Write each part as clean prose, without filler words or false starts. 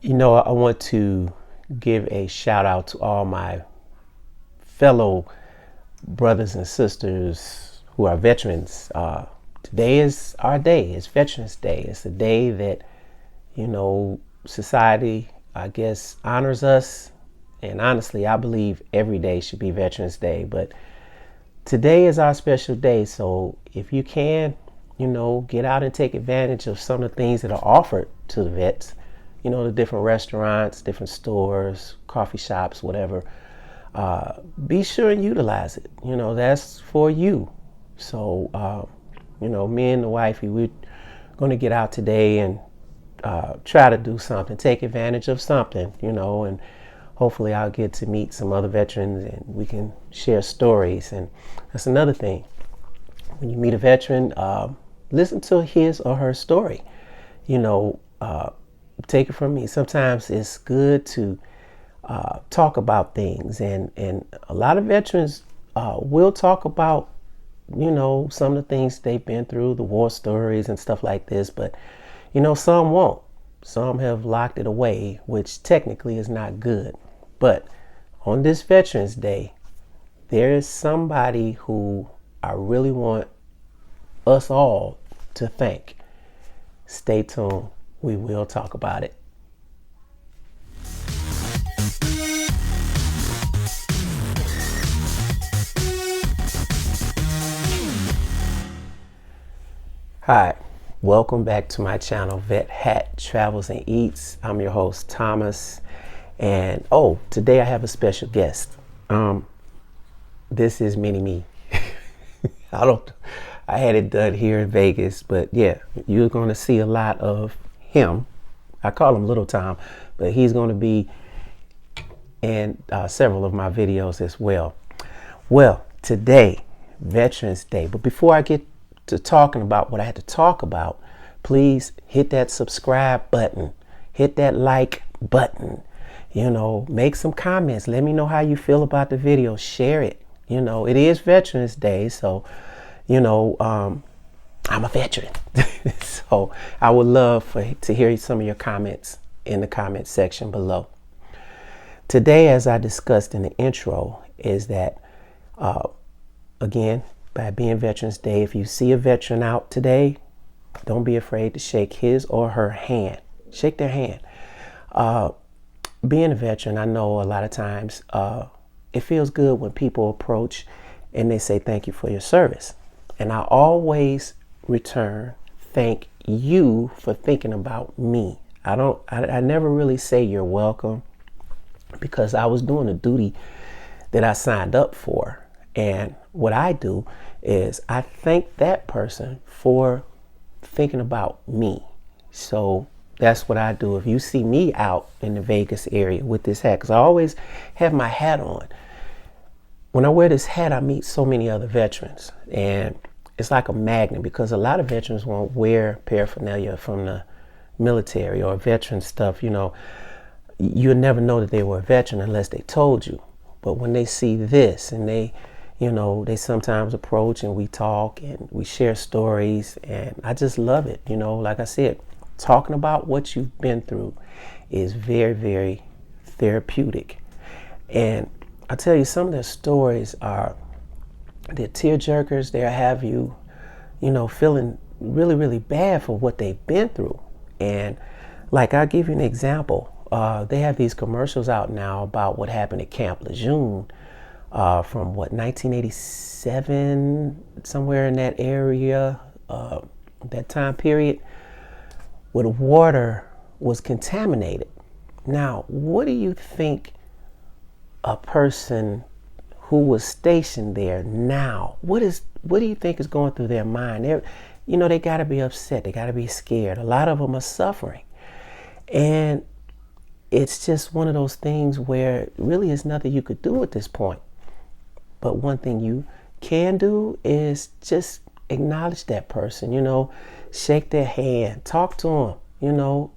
I want to give a shout out to all my fellow brothers and sisters who are veterans. Today is our day. It's Veterans Day. It's a day that, society, I guess, honors us. And honestly, I believe every day should be Veterans Day. But today is our special day. So if you can, get out and take advantage of some of the things that are offered to the vets. The different restaurants, different stores, coffee shops, whatever. Be sure and utilize it. That's for you. So, me and the wifey, we're going to get out today and try to do something, take advantage of something, and hopefully I'll get to meet some other veterans and we can share stories. And that's another thing. When you meet a veteran, listen to his or her story. Take it from me. Sometimes it's good to talk about things, and a lot of veterans will talk about, some of the things they've been through, the war stories and stuff like this, but, some won't. Some have locked it away, which technically is not good. But on this Veterans Day, there is somebody who I really want us all to thank. Stay tuned. We will talk about it. Hi, welcome back to my channel, Vet Hat Travels and Eats. I'm your host, Thomas. And today I have a special guest. This is Mini-Me. I had it done here in Vegas, but yeah, you're going to see a lot of him. I call him Little Tom, but he's going to be in several of my videos as well. Well, today, Veterans Day. But before I get to talking about what I had to talk about, please hit that subscribe button, hit that like button, make some comments. Let me know how you feel about the video. Share it. It is Veterans Day, so I'm a veteran. So I would love to hear some of your comments in the comment section below. Today, as I discussed in the intro, is that, again, by being Veterans Day, if you see a veteran out today, don't be afraid to shake his or her hand. Shake their hand. Being a veteran, I know a lot of times it feels good when people approach and they say thank you for your service. And I always return thank you for thinking about me. I never really say you're welcome, because I was doing the duty that I signed up for. And what I do is I thank that person for thinking about me. So that's what I do. If you see me out in the Vegas area with this hat, because I always have my hat on. When I wear this hat, I meet so many other veterans, and it's like a magnet, because a lot of veterans won't wear paraphernalia from the military or veteran stuff. You'll never know that they were a veteran unless they told you. But when they see this, and they sometimes approach and we talk and we share stories, and I just love it. Like I said, talking about what you've been through is very, very therapeutic. And I tell you, some of their stories they're tear jerkers. They'll have you, feeling really, really bad for what they've been through. And like, I'll give you an example. They have these commercials out now about what happened at Camp Lejeune from 1987, somewhere in that area, that time period, where the water was contaminated. Now, what do you think a person who was stationed there now, what do you think is going through their mind? They got to be upset. They got to be scared. A lot of them are suffering. And it's just one of those things where really is nothing you could do at this point. But one thing you can do is just acknowledge that person, shake their hand, talk to them,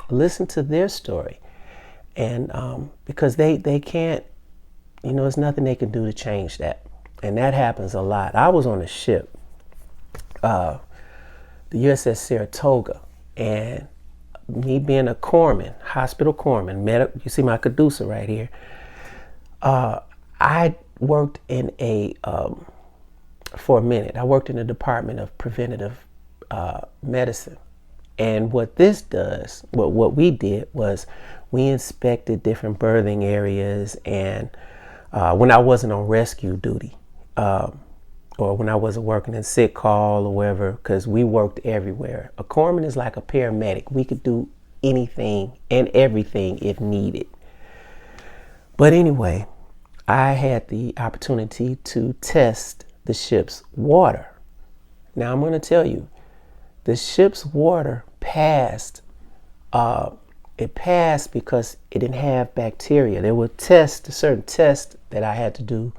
listen to their story. And because they can't, there's nothing they can do to change that. And that happens a lot. I was on a ship, the USS Saratoga, and me being a corpsman, hospital corpsman, you see my caduceus right here. I worked in for a minute, I worked in the Department of Preventative Medicine. And what this does, what we did was we inspected different birthing areas, and when I wasn't on rescue duty, or when I wasn't working in sick call or wherever, because we worked everywhere. A corpsman is like a paramedic. We could do anything and everything if needed. But anyway, I had the opportunity to test the ship's water. Now I'm going to tell you, the ship's water passed. It passed because it didn't have bacteria. There were certain tests that I had to do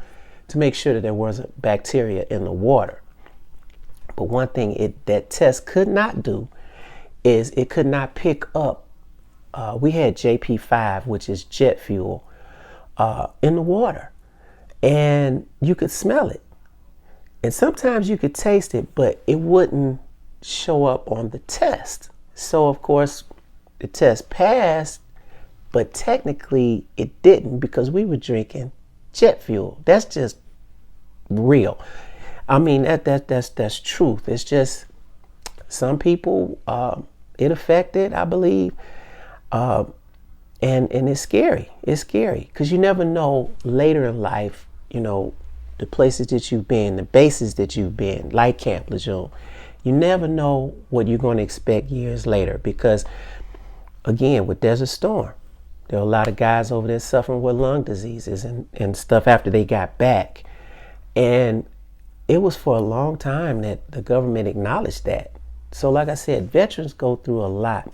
to make sure that there wasn't bacteria in the water. But one thing that test could not do is it could not pick up. We had JP5, which is jet fuel, in the water, and you could smell it. And sometimes you could taste it, but it wouldn't show up on the test. So of course the test passed, but technically it didn't because we were drinking jet fuel. That's just real. I mean, that's truth. It's just some people it affected, I believe. And it's scary. It's scary because you never know later in life, the places that you've been, the bases that you've been, like Camp Lejeune. You never know what you're going to expect years later because, again, with Desert Storm, there are a lot of guys over there suffering with lung diseases and stuff after they got back. And it was for a long time that the government acknowledged that. So like I said, veterans go through a lot.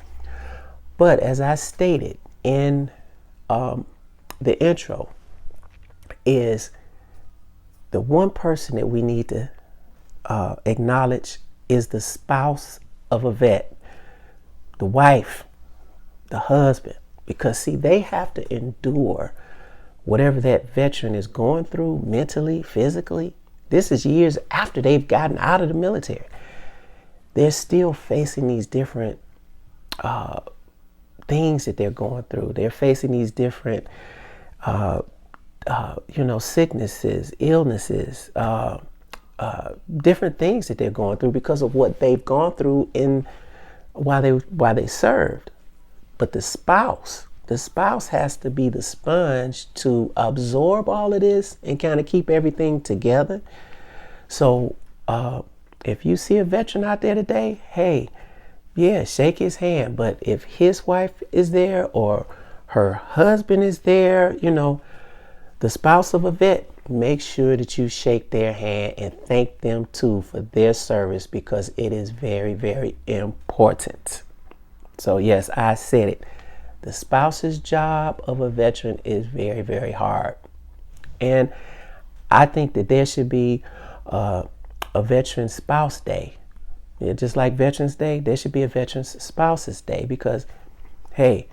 But as I stated in the intro, is the one person that we need to acknowledge is the spouse of a vet, the wife, the husband, because see, they have to endure whatever that veteran is going through mentally, physically. This is years after they've gotten out of the military. They're still facing these different things that they're going through. They're facing these different sicknesses, illnesses, different things that they're going through because of what they've gone through while they served. But the spouse has to be the sponge to absorb all of this and kind of keep everything together. So if you see a veteran out there today, hey, yeah, shake his hand. But if his wife is there or her husband is there, the spouse of a vet, make sure that you shake their hand and thank them too for their service because it is very, very important. So yes, I said it. The spouse's job of a veteran is very, very hard. And I think that there should be a Veteran Spouse Day. Yeah, just like Veterans Day, there should be a Veterans Spouses Day because, hey,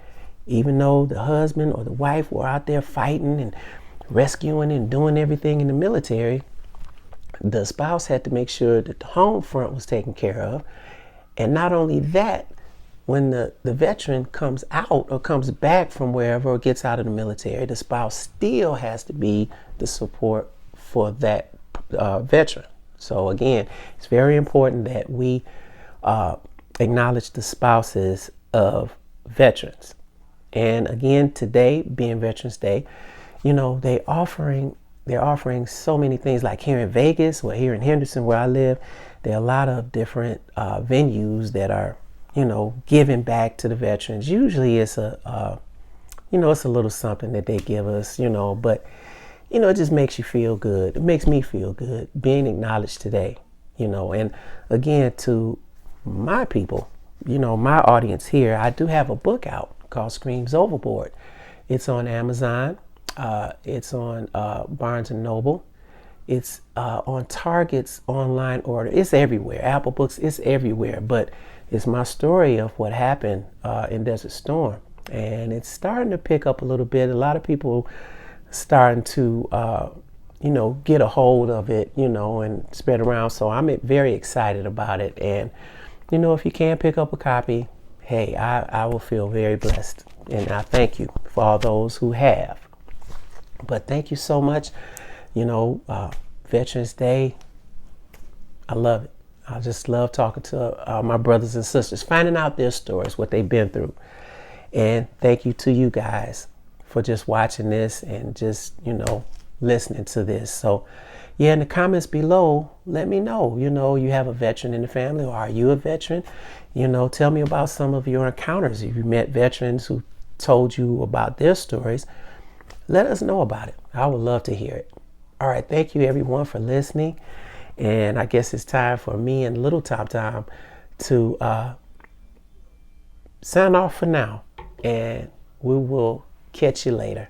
even though the husband or the wife were out there fighting and rescuing and doing everything in the military, the spouse had to make sure that the home front was taken care of. And not only that, when the veteran comes out or comes back from wherever or gets out of the military, the spouse still has to be the support for that veteran. So again, it's very important that we acknowledge the spouses of veterans. And again, today being Veterans Day, they're offering so many things. Like here in Vegas, or here in Henderson where I live, there are a lot of different venues that are giving back to the veterans. Usually it's it's a little something that they give us, but it just makes you feel good. It makes me feel good being acknowledged today, and again, to my people, my audience here, I do have a book out called Screams Overboard. It's on Amazon. It's on Barnes & Noble. It's on Target's online order. It's everywhere. Apple Books, it's everywhere. But it's my story of what happened in Desert Storm. And it's starting to pick up a little bit. A lot of people starting to, get a hold of it, and spread around. So I'm very excited about it. And, if you can't pick up a copy, hey, I will feel very blessed. And I thank you for all those who have. But thank you so much. Veterans Day, I love it. I just love talking to my brothers and sisters, finding out their stories, what they've been through. And thank you to you guys for just watching this and just, listening to this. So, yeah, in the comments below, let me know, you have a veteran in the family, or are you a veteran? Tell me about some of your encounters. If you met veterans who told you about their stories, let us know about it. I would love to hear it. All right. Thank you, everyone, for listening. And I guess it's time for me and Little Top Time to sign off for now. And we will catch you later.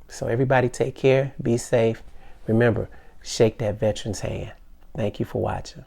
So everybody take care. Be safe. Remember, shake that veteran's hand. Thank you for watching.